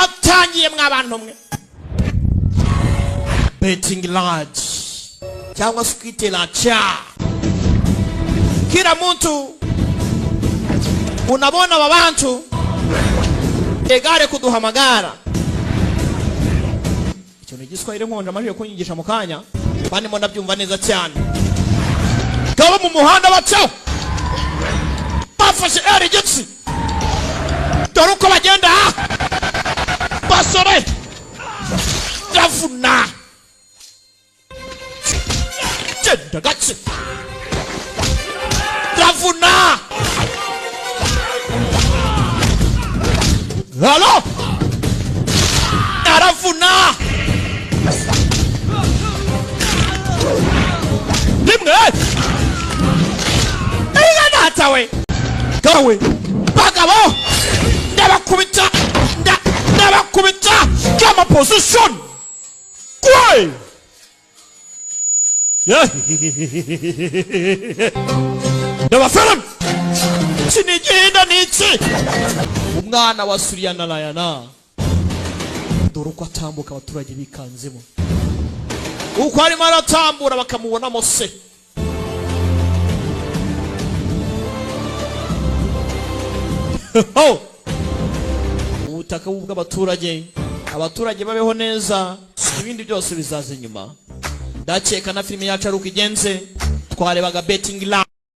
iratangiye mwabantu mwe. Betting large cyangwa skwitela cha. Kila mtu unabona babantu egare kuduhamagara. Icyo ni Igiswahili nkonje amajije kunyigisha mu kanya kandi mo ndabyumva neza cyane. Gabo mu muhanda bacaho bafashe eri gitsi dore uko bagenda basore ravuna genda gatsi ravuna halo aravuna limwe tawe gawe bagabo ndabakubita kama position kwe ndabafera sinigenda niki umwana wa Suriyana Layana dore uko atambuka abaturage bikanzemo uko arimo aratambura bakamubona mose oh ubutaka bw'abaturage abaturage babeho neza ibindi byose bizaza nyuma ndakeka na filime yacu ari uko igenze twarebaga betting la